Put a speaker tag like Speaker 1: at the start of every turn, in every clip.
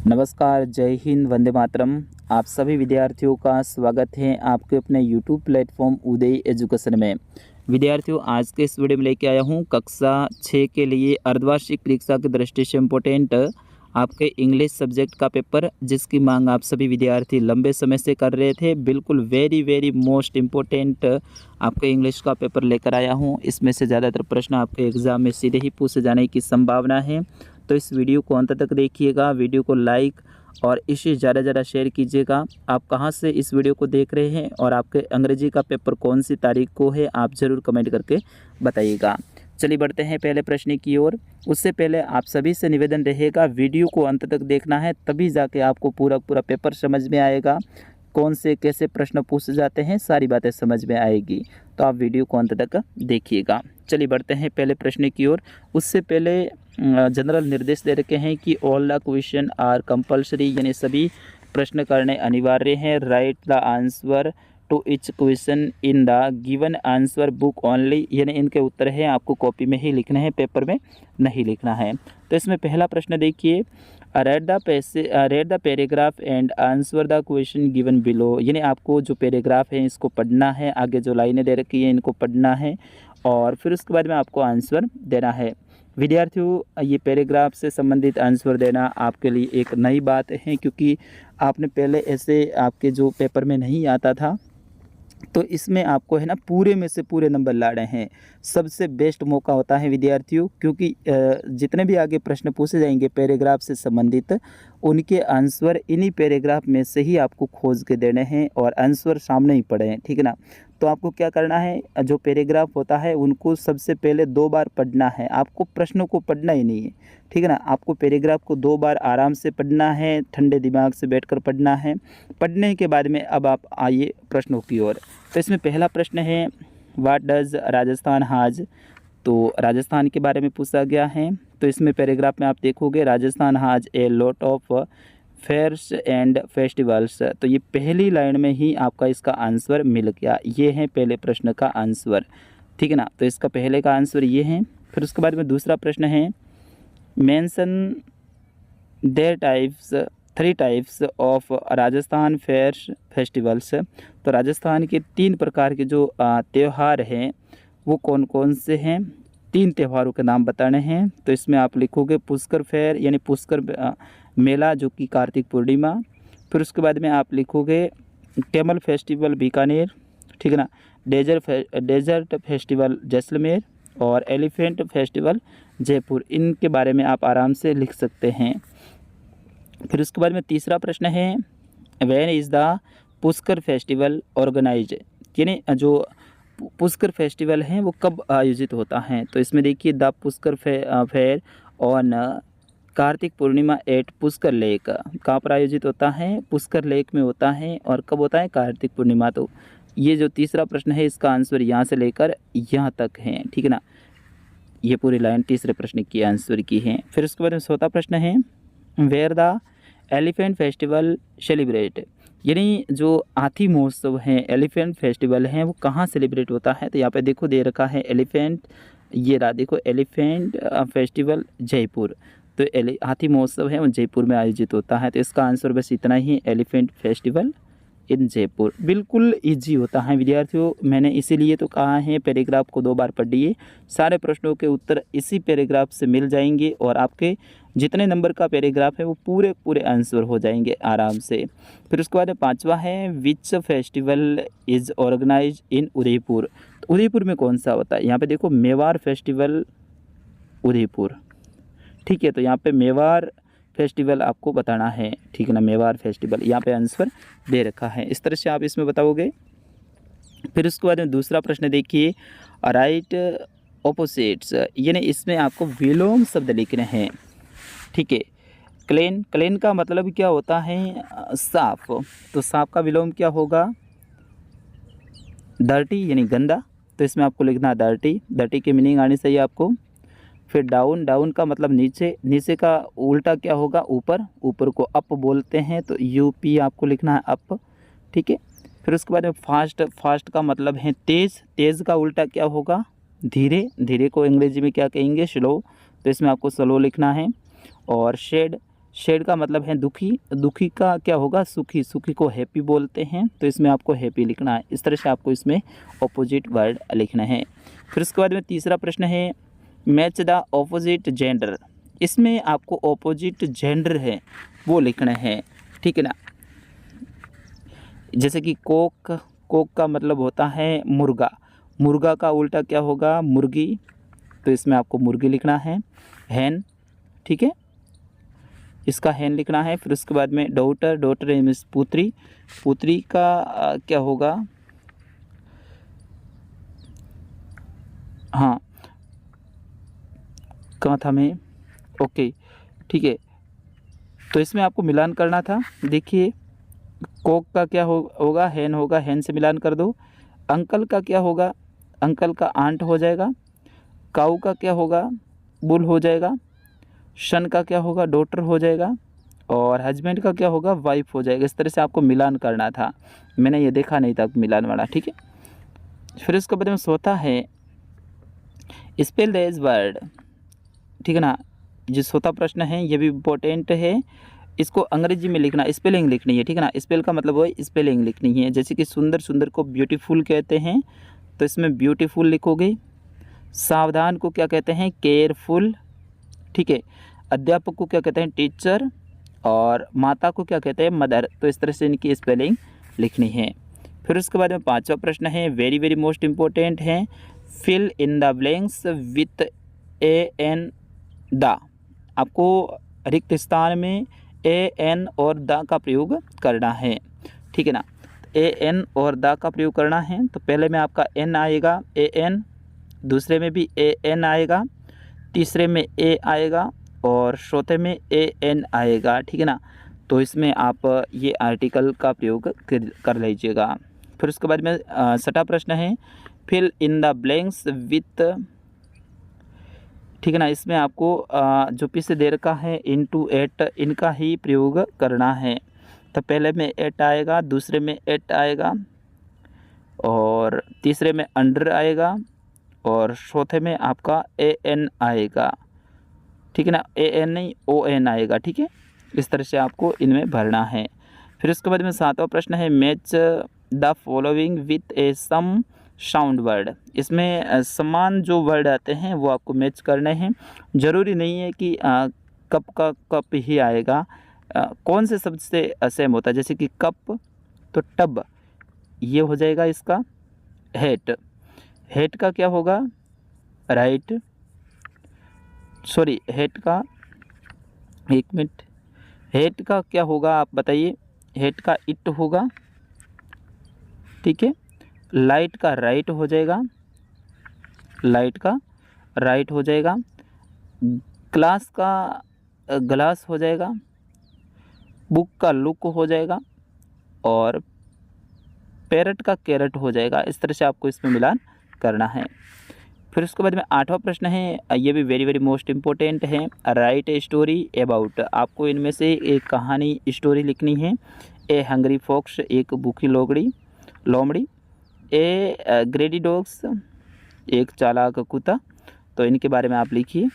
Speaker 1: नमस्कार, जय हिंद, वंदे मातरम। आप सभी विद्यार्थियों का स्वागत है आपके अपने यूट्यूब प्लेटफॉर्म उदय एजुकेशन में। विद्यार्थियों, आज के इस वीडियो में लेके आया हूँ कक्षा 6 के लिए अर्धवार्षिक परीक्षा की दृष्टि से इम्पोर्टेंट आपके इंग्लिश सब्जेक्ट का पेपर, जिसकी मांग आप सभी विद्यार्थी लंबे समय से कर रहे थे। बिल्कुल वेरी मोस्ट इम्पोर्टेंट आपके इंग्लिश का पेपर लेकर आया हूँ। इसमें से ज़्यादातर प्रश्न आपके एग्ज़ाम में सीधे ही पूछे जाने की संभावना है, तो इस वीडियो को अंत तक देखिएगा। वीडियो को लाइक और इसे ज़्यादा शेयर कीजिएगा। आप कहाँ से इस वीडियो को देख रहे हैं और आपके अंग्रेजी का पेपर कौन सी तारीख को है, आप ज़रूर कमेंट करके बताइएगा। चलिए बढ़ते हैं पहले प्रश्न की ओर। उससे पहले आप सभी से निवेदन रहेगा, वीडियो को अंत तक देखना है, तभी जाके आपको पूरा पेपर समझ में आएगा। कौन से कैसे प्रश्न पूछे जाते हैं, सारी बातें समझ में आएगी, तो आप वीडियो को अंत तक देखिएगा। चलिए बढ़ते हैं पहले प्रश्न की ओर। उससे पहले जनरल निर्देश दे रखे हैं कि all the question are compulsory, यानी सभी प्रश्न करने अनिवार्य हैं। Write the answer to each question in the given answer book only, यानी इनके उत्तर हैं आपको कॉपी में ही लिखने हैं, पेपर में नहीं लिखना है। तो इसमें पहला प्रश्न देखिए, read the paragraph and answer the question given below, यानी आपको जो पैराग्राफ है इसको पढ़ना है, आगे जो लाइनें दे रखी हैं इनको पढ़ना है और फिर उसके बाद में आपको आंसर देना है। विद्यार्थियों, ये पैराग्राफ से संबंधित आंसर देना आपके लिए एक नई बात है, क्योंकि आपने पहले ऐसे आपके जो पेपर में नहीं आता था, तो इसमें आपको है ना पूरे में से पूरे नंबर लाने हैं। सबसे बेस्ट मौका होता है विद्यार्थियों, क्योंकि जितने भी आगे प्रश्न पूछे जाएंगे पैराग्राफ से संबंधित, उनके आंसर इन्हीं पैराग्राफ में से ही आपको खोज के देने हैं और आंसर सामने ही पड़े हैं, ठीक है ना। तो आपको क्या करना है, जो पैराग्राफ होता है उनको सबसे पहले 2 बार पढ़ना है। आपको प्रश्नों को पढ़ना ही नहीं है, ठीक है ना। आपको पैराग्राफ को 2 बार आराम से पढ़ना है, ठंडे दिमाग से बैठकर पढ़ना है। पढ़ने के बाद में अब आप आइए प्रश्नों की ओर। तो इसमें पहला प्रश्न है, व्हाट डज राजस्थान हाज, तो राजस्थान के बारे में पूछा गया है। तो इसमें पैराग्राफ में आप देखोगे, Rajasthan has a lot of fairs and festivals, तो ये पहली लाइन में ही आपका इसका आंसर मिल गया। ये है पहले प्रश्न का आंसर, ठीक है ना। तो इसका पहले का आंसर ये है। फिर उसके बाद में दूसरा प्रश्न है, mention their types 3 types of Rajasthan fairs festivals, तो राजस्थान के 3 प्रकार के जो त्यौहार हैं वो कौन कौन से हैं, 3 त्योहारों के नाम बताने हैं। तो इसमें आप लिखोगे पुष्कर फेयर, यानी पुष्कर मेला जो कि कार्तिक पूर्णिमा। फिर उसके बाद में आप लिखोगे कैमल फेस्टिवल बीकानेर, ठीक है ना, डेजर्ट फेस्टिवल जैसलमेर और एलिफेंट फेस्टिवल जयपुर। इनके बारे में आप आराम से लिख सकते हैं। फिर उसके बाद में तीसरा प्रश्न है, when is the Pushkar festival organised, यानी जो पुष्कर फेस्टिवल है वो कब आयोजित होता है। तो इसमें देखिए, the Pushkar fair on Kartik Purnima at Pushkar lake, कहाँ पर आयोजित होता है, पुष्कर लेक में होता है। और कब होता है, कार्तिक पूर्णिमा। तो ये जो तीसरा प्रश्न है इसका आंसर यहाँ से लेकर यहाँ तक है, ठीक है ना। ये पूरी लाइन तीसरे प्रश्न की आंसर की है। फिर उसके बाद में चौथा प्रश्न है, where the elephant festival celebrate, यानी जो हाथी महोत्सव है, एलिफेंट फेस्टिवल है, वो कहाँ सेलिब्रेट होता है। तो यहाँ पे देखो दे रखा है एलिफेंट, ये रहा देखो एलिफेंट फेस्टिवल जयपुर। तो हाथी महोत्सव है वो जयपुर में आयोजित होता है। तो इसका आंसर बस इतना ही, एलिफेंट फेस्टिवल इन जयपुर। बिल्कुल इजी होता है विद्यार्थियों, मैंने इसीलिए तो कहा है पैराग्राफ को 2 बार पढ़िए। सारे प्रश्नों के उत्तर इसी पैराग्राफ से मिल जाएंगे और आपके जितने नंबर का पैराग्राफ है वो पूरे आंसर हो जाएंगे आराम से। फिर उसके बाद 5वां है, विच फेस्टिवल इज़ ऑर्गेनाइज इन उदयपुर, तो उदयपुर में कौन सा होता है। यहाँ पे देखो मेवाड़ फेस्टिवल उदयपुर, ठीक है। तो यहाँ पे मेवाड़ फेस्टिवल आपको बताना है, ठीक है ना, मेवाड़ फेस्टिवल यहाँ पे आंसर दे रखा है। इस तरह से आप इसमें बताओगे। फिर उसके बाद में दूसरा प्रश्न देखिए, राइट ऑपोजिट्स, यानी इसमें आपको विलोम शब्द लिखने हैं, ठीक है। क्लीन का मतलब क्या होता है, साफ। तो साफ का विलोम क्या होगा, डर्टी, यानी गंदा। तो इसमें आपको लिखना डर्टी की मीनिंग आनी चाहिए आपको। फिर डाउन का मतलब नीचे का उल्टा क्या होगा, ऊपर को अप बोलते हैं, तो यूपी आपको लिखना है अप, ठीक है। फिर उसके बाद में फास्ट का मतलब है तेज़ का उल्टा क्या होगा, धीरे को अंग्रेजी में क्या कहेंगे, स्लो। तो इसमें आपको स्लो लिखना है। और शेड सैड का मतलब है दुखी, दुखी का क्या होगा सुखी, सुखी को हैप्पी बोलते हैं, तो इसमें आपको हैप्पी लिखना है। इस तरह से आपको इसमें ऑपोजिट वर्ड लिखना है। फिर उसके बाद में तीसरा प्रश्न है मैच द ऑपोजिट जेंडर। इसमें आपको ऑपोजिट जेंडर है वो लिखना है, ठीक है ना। जैसे कि कोक, कोक का मतलब होता है मुर्गा, मुर्गा का उल्टा क्या होगा मुर्गी, तो इसमें आपको मुर्गी लिखना है। हैन, ठीक है, इसका हैन लिखना है। फिर उसके बाद में डॉटर, डॉटर मीन्स पुत्री, पुत्री का क्या होगा, हाँ कहाँ था मैं, ओके ठीक है। तो इसमें आपको मिलान करना था। देखिए कोक का क्या होगा हैन होगा, हैन से मिलान कर दो। अंकल का क्या होगा, अंकल का आंट हो जाएगा। काऊ का क्या होगा बुल हो जाएगा। सन का क्या होगा डॉटर हो जाएगा। और हस्बैंड का क्या होगा वाइफ हो जाएगा। इस तरह से आपको मिलान करना था, मैंने ये देखा नहीं था मिलान वाला, ठीक है। फिर उसके बाद में सोता है स्पेल दिस वर्ड, ठीक है ना। जो सोता प्रश्न है ये भी इम्पोर्टेंट है, इसको अंग्रेजी में लिखना, स्पेलिंग लिखनी है, ठीक है ना। स्पेल का मतलब वो स्पेलिंग लिखनी है। जैसे कि सुंदर, सुंदर को ब्यूटीफुल कहते हैं, तो इसमें ब्यूटीफुल लिखोगे। सावधान को क्या कहते हैं केयरफुल, ठीक है। अध्यापक को क्या कहते हैं टीचर, और माता को क्या कहते हैं मदर। तो इस तरह से इनकी स्पेलिंग लिखनी है। फिर उसके बाद में पांचवा प्रश्न है वेरी वेरी मोस्ट इम्पोर्टेंट है, fill in the blanks with a an the. आपको रिक्त स्थान में ए एन और द का प्रयोग करना है, ठीक है ना। ए एन और द का प्रयोग करना है, तो पहले में आपका एन आएगा ए एन, दूसरे में भी ए एन आएगा, तीसरे में ए आएगा, और चौथे में ए एन आएगा, ठीक है ना। तो इसमें आप ये आर्टिकल का प्रयोग कर लीजिएगा। फिर उसके बाद में छठा प्रश्न है fill in the blanks with, ठीक है ना। इसमें आपको जो पीछे दे रखा है इनटू एट, इनका ही प्रयोग करना है। तो पहले में एट आएगा, दूसरे में एट आएगा, और तीसरे में अंडर आएगा, और चौथे में आपका ए एन आएगा, ठीक है ना। ए एन नहीं ओ एन आएगा, ठीक है। इस तरह से आपको इनमें भरना है। फिर उसके बाद में सातवां प्रश्न है match the following with a some sound word. इसमें समान जो वर्ड आते हैं वो आपको मैच करने हैं। ज़रूरी नहीं है कि कप का कप ही आएगा, कौन से शब्द से सेम होता है। जैसे कि कप तो टब, ये हो जाएगा इसका हेट, हेट का क्या होगा राइट, सॉरी हेट का, एक मिनट, हेट का क्या होगा आप बताइए, हेट का इट होगा, ठीक है। लाइट का राइट हो जाएगा, लाइट का राइट हो जाएगा। ग्लास का ग्लास हो जाएगा, बुक का लुक हो जाएगा, और पैरट का कैरट हो जाएगा। इस तरह से आपको इसमें मिलान करना है। फिर उसके बाद में आठवां प्रश्न है, ये भी वेरी वेरी मोस्ट इम्पोर्टेंट है, राइट ए स्टोरी अबाउट। आपको इनमें से एक कहानी स्टोरी लिखनी है। ए हंग्री फॉक्स, एक भूखी लोमड़ी। ए ग्रेडी डॉग्स, एक चालाक कुत्ता। तो इनके बारे में आप लिखिए।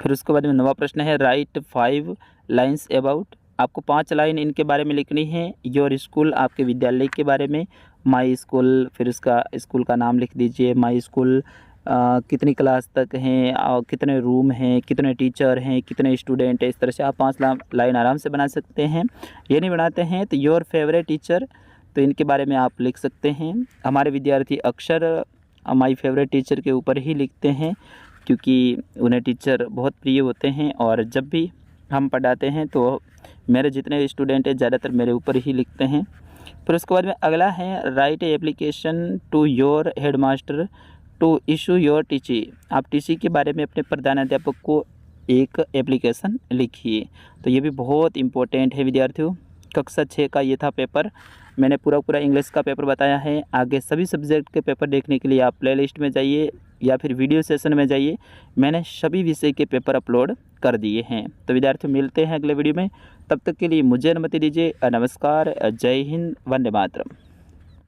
Speaker 1: फिर उसके बाद में नवा प्रश्न है राइट 5 लाइन्स अबाउट। आपको 5 लाइन इनके बारे में लिखनी है। योर स्कूल, आपके विद्यालय के बारे में। माई स्कूल, फिर उसका स्कूल का नाम लिख दीजिए। माई स्कूल कितनी क्लास तक हैं, और कितने रूम हैं, कितने टीचर हैं, कितने स्टूडेंट हैं। इस तरह से आप 5 लाइन आराम से बना सकते हैं। ये नहीं बनाते हैं तो योर फेवरेट टीचर, तो इनके बारे में आप लिख सकते हैं। हमारे विद्यार्थी अक्सर माई फेवरेट टीचर के ऊपर ही लिखते हैं, क्योंकि उन्हें टीचर बहुत प्रिय होते हैं, और जब भी हम पढ़ाते हैं तो मेरे जितने स्टूडेंट हैं ज़्यादातर मेरे ऊपर ही लिखते हैं। फिर उसके बाद में अगला है write application to your headmaster to issue your TC. आप टीसी के बारे में अपने प्रधानाध्यापक को एक एप्लीकेशन लिखिए। तो ये भी बहुत इम्पोर्टेंट है विद्यार्थियों। कक्षा 6 का ये था पेपर। मैंने पूरा इंग्लिश का पेपर बताया है। आगे सभी सब्जेक्ट के पेपर देखने के लिए आप प्लेलिस्ट में जाइए या फिर वीडियो सेशन में जाइए। मैंने सभी विषय के पेपर अपलोड कर दिए हैं। तो विद्यार्थियों मिलते हैं अगले वीडियो में, तब तक के लिए मुझे अनुमति दीजिए। नमस्कार, जय हिंद, वंदे मातरम।